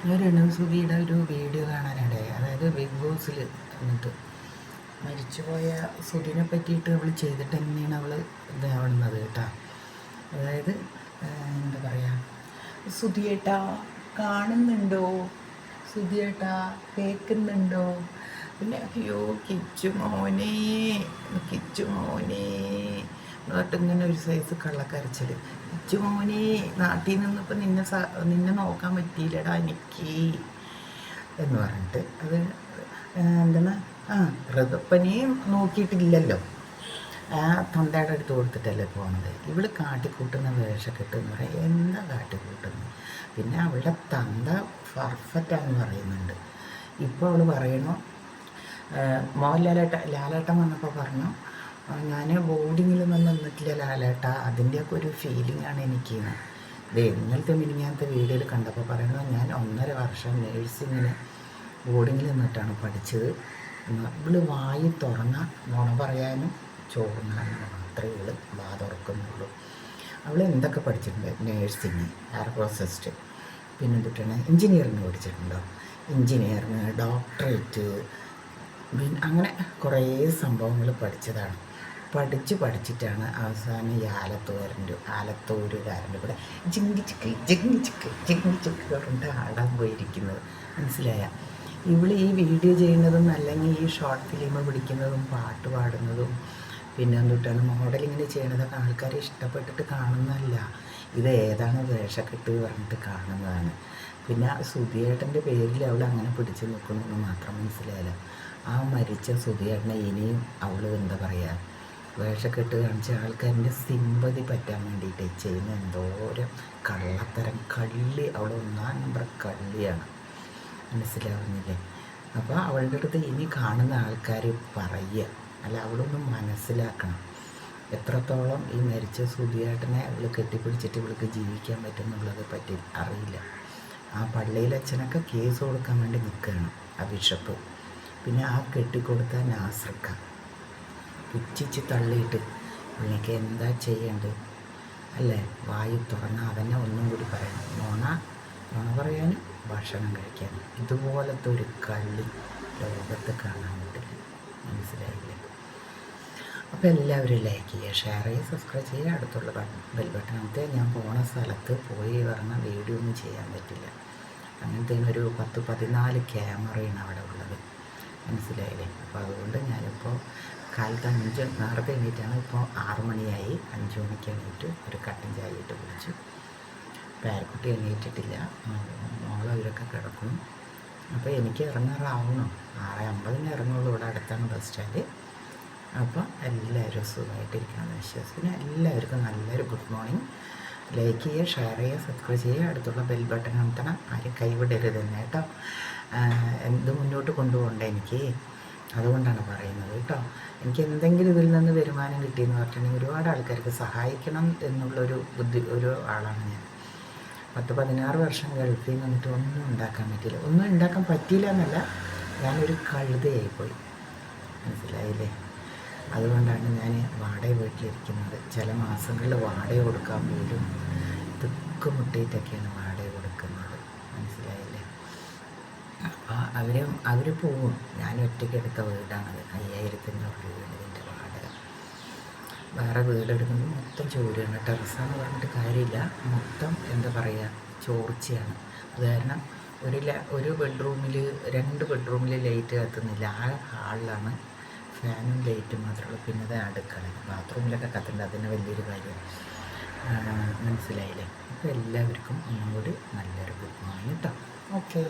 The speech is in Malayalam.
ഞാൻ രണസുധിയുടെ ഒരു വീഡിയോ കാണാനിടയായി. അതായത് ബിഗ് ബോസിൽ എന്നിട്ട് മരിച്ചുപോയ സുധിനെ പറ്റിയിട്ട് അവൾ ചെയ്തിട്ട് തന്നെയാണ് അവൾ ഇതാവുന്നത് കേട്ടോ. അതായത് എന്താ പറയുക, സുധിയേട്ടാ കാണുന്നുണ്ടോ, സുധിയേട്ടാ കേൾക്കുന്നുണ്ടോ, പിന്നെ അയ്യോ കിച്ചു മോനെ, കിച്ചു മോനെ എന്നിട്ട് ഇങ്ങനെ ഒരു സൈസ് കള്ളക്കരച്ചൽ. കിച്ചു മോനെ നാട്ടിൽ നിന്നിപ്പോൾ നിന്നെ നോക്കാൻ പറ്റിയില്ലടാ എനിക്ക് എന്ന് പറഞ്ഞിട്ട് അത് എന്താണ് ഋതപ്പനെയും നോക്കിയിട്ടില്ലല്ലോ, ആ തൊണ്ടയുടെ അടുത്ത് കൊടുത്തിട്ടല്ലേ പോണത്. ഇവള് കാട്ടിക്കൂട്ടുന്ന വേഷക്കെട്ട് എന്ന് പറയാം. എന്താ കാട്ടിക്കൂട്ടുന്നത്? പിന്നെ അവളുടെ തന്ത പെർഫെക്റ്റാന്ന് പറയുന്നുണ്ട്. ഇപ്പോൾ അവൾ പറയണു, ലാലേട്ടൻ വന്നപ്പോൾ പറഞ്ഞു, ഞാൻ ബോർഡിങ്ങിലൊന്നും നിന്നിട്ടില്ല ലാലേട്ട, അതിൻ്റെയൊക്കെ ഒരു ഫീലിംഗാണ് എനിക്ക്. ഇത് ഇന്നലത്തെ മിനിങ്ങാനത്തെ വീഡിയോയിൽ കണ്ടപ്പോൾ പറയുന്നത്, ഞാൻ 1.5 വർഷം നേഴ്സിങ്ങിന് ബോർഡിങ്ങിൽ നിന്നിട്ടാണ് പഠിച്ചത്. ഇവള് വായി തുറന്ന നുണ പറയാനും ചോറുന്നാനും മാത്രമേ ഇവള് വാ തുറക്കുന്നുള്ളൂ. അവൾ എന്തൊക്കെ പഠിച്ചിട്ടുണ്ട്? നേഴ്സിങ്, എയർ പ്രോസസ്റ്റ്, പിന്നെ എന്തിട്ടാണ് എൻജിനീയറിങ് പഠിച്ചിട്ടുണ്ടോ, എൻജിനീയറിങ്, ഡോക്ടറേറ്റ്, പിന്നെ അങ്ങനെ കുറേ സംഭവങ്ങൾ പഠിച്ചതാണ്. പഠിച്ചിട്ടാണ് അവസാനം ഈ ആലത്തൂരുകാരൻ്റെ കൂടെ ജിങ്ങിച്ചിക്ക് പറഞ്ഞിട്ട് ആടാൻ പോയിരിക്കുന്നത്. മനസ്സിലായ? ഇവൾ ഈ വീഡിയോ ചെയ്യുന്നതും അല്ലെങ്കിൽ ഈ ഷോർട്ട് ഫിലിം പിടിക്കുന്നതും പാട്ട് പാടുന്നതും പിന്നെ എന്തിട്ടാണ് മോഡലിങ്ങനെ ചെയ്യണതൊക്കെ ആൾക്കാരെ ഇഷ്ടപ്പെട്ടിട്ട് കാണുന്നതല്ല. ഇത് ഏതാണ് വേഷക്കെട്ട് പറഞ്ഞിട്ട് കാണുന്നതാണ്. പിന്നെ സുധിയേട്ടൻ്റെ പേരിൽ അവൾ അങ്ങനെ പിടിച്ചു നിൽക്കണമെന്ന് മാത്രം മനസ്സിലായില്ല. ആ മരിച്ച സുധിയേട്ടനെ ഇനിയും അവൾ എന്താ പറയുക, വേഷക്കെട്ട് കാണിച്ച ആൾക്കാരിൻ്റെ സിമ്പതി പറ്റാൻ വേണ്ടിയിട്ട് ചെയ്യുന്ന എന്തോരം കള്ളത്തരം കള്ളി. അവൾ 1-ാം നമ്പർ കള്ളിയാണ്. മനസ്സിലാവുന്നില്ലേ? അപ്പോൾ അവളുടെ അടുത്ത് ഇനി കാണുന്ന ആൾക്കാർ പറയുക, അല്ല അവളൊന്ന് മനസ്സിലാക്കണം എത്രത്തോളം ഈ മരിച്ച സുധിയേട്ടനെ അവൾ കെട്ടിപ്പിടിച്ചിട്ട് ഇവൾക്ക് ജീവിക്കാൻ പറ്റുമെന്നുള്ളത് പറ്റി അറിയില്ല. ആ പള്ളിയിലച്ഛനൊക്കെ കേസ് കൊടുക്കാൻ വേണ്ടി നിൽക്കുകയാണ്, ആ ബിഷപ്പ്. പിന്നെ ആ കെട്ടിക്കൊടുത്ത നാസർക്ക പുച്ഛിച്ച് തള്ളിയിട്ട് പുള്ളിക്ക് എന്താ ചെയ്യേണ്ടത് അല്ലേ? വായു തുറന്നാൽ അതന്നെ ഒന്നും കൂടി പറയണം. നുണ പറയാനും ഭക്ഷണം കഴിക്കാനും. ഇതുപോലത്തെ ഒരു കള്ളി ലോകത്ത് കാണാൻ പറ്റില്ല. മനസ്സിലായില്ലേ? അപ്പോൾ എല്ലാവരും ലൈക്ക് ചെയ്യുക, ഷെയർ ചെയ്യുക, സബ്സ്ക്രൈബ് ചെയ്യുക. അടുത്തുള്ള ബെൽ ബട്ടൺ അമർത്തിയാൽ ഞാൻ പോണ സ്ഥലത്ത് പോയി പറഞ്ഞ വീഡിയോ ഒന്നും ചെയ്യാൻ പറ്റില്ല. അങ്ങനത്തെ ഒരു 10-14 ക്യാമറയാണ് അവിടെ ഉള്ളത്. മനസ്സിലായില്ലേ? അപ്പോൾ അതുകൊണ്ട് ഞാനിപ്പോൾ കാലത്ത് നേരത്തെ എണീറ്റാണ്. ഇപ്പോൾ 6 മണിയായി. 5 മണിക്ക് എണീറ്റ് ഒരു കട്ടൻ ചായ ഇട്ട് കുടിച്ചു. പേരക്കുട്ടി എണീറ്റിട്ടില്ല, മോളെ അവരൊക്കെ കിടക്കും. അപ്പോൾ എനിക്ക് ഇറങ്ങാറാവണം. 6:50 ഇറങ്ങുള്ളൂ. ഇവിടെ അടുത്താണ് ബസ് സ്റ്റാൻഡ്. അപ്പോൾ എല്ലാവരും സുഖമായിട്ടിരിക്കണമെന്ന് വിശ്വസിക്കുന്നു. എല്ലാവർക്കും നല്ലൊരു ഗുഡ് മോർണിംഗ്. ലൈക്ക് ചെയ്യുക, ഷെയർ ചെയ്യുക, സബ്സ്ക്രൈബ് ചെയ്യുക. അടുത്തുള്ള ബെൽ ബട്ടൺ അമർത്തണം. ആരും കൈവിടരുത് തന്നെ കേട്ടോ. എന്ത് മുന്നോട്ട് കൊണ്ടുപോകണ്ടേ എനിക്ക്, അതുകൊണ്ടാണ് പറയുന്നത് കേട്ടോ. എനിക്ക് എന്തെങ്കിലും ഇതിൽ നിന്ന് വരുമാനം കിട്ടിയെന്ന് പറഞ്ഞിട്ടുണ്ടെങ്കിൽ ഒരുപാട് ആൾക്കാർക്ക് സഹായിക്കണം ഒരു ആളാണ് ഞാൻ. 10-16 വർഷം ഗൾഫിൽ നിന്നിട്ട് ഒന്നും ഉണ്ടാക്കാൻ പറ്റിയില്ല. ഒന്നും ഉണ്ടാക്കാൻ പറ്റിയില്ല എന്നല്ല, ഞാനൊരു കഴുതയായിപ്പോയി. മനസ്സിലായില്ലേ? അതുകൊണ്ടാണ് ഞാൻ വാടക വീട്ടിലിരിക്കുന്നത്. ചില മാസങ്ങളിൽ വാടക കൊടുക്കാൻ പോലും തിക്കുമുട്ടിയിട്ടൊക്കെയാണ് വാടക കൊടുക്കുന്നത്. മനസ്സിലായില്ലേ? അപ്പോൾ അവർ പോവും. ഞാൻ ഒറ്റയ്ക്ക് എടുത്ത വീടാണത്. 5500 രൂപയാണ് ഇതിൻ്റെ വാടക. വേറെ വീടെടുക്കുമ്പോൾ മൊത്തം ചോരിയാണ്. ടെറസാന്ന് പറഞ്ഞിട്ട് കാര്യമില്ല, മൊത്തം എന്താ പറയുക, ചോർച്ചയാണ്. അത് കാരണം ഒരു ബെഡ്റൂമിൽ 2 ബെഡ്റൂമിൽ ലൈറ്റ് കത്തുന്നില്ല. ആ ഹാളിലാണ് ഫാനും ലൈറ്റും മാത്രമേ ഉള്ളൂ. പിന്നെ അത് അടുക്കള, ബാത്റൂമിലൊക്കെ കത്തുന്നുണ്ട്. അതിന് വലിയൊരു കാര്യം. മനസ്സിലായില്ലേ? അപ്പോൾ എല്ലാവർക്കും ഒന്നും കൂടി നല്ലൊരു ഗുഡ് മോർണിംഗ് കേട്ടോ. ഓക്കേ.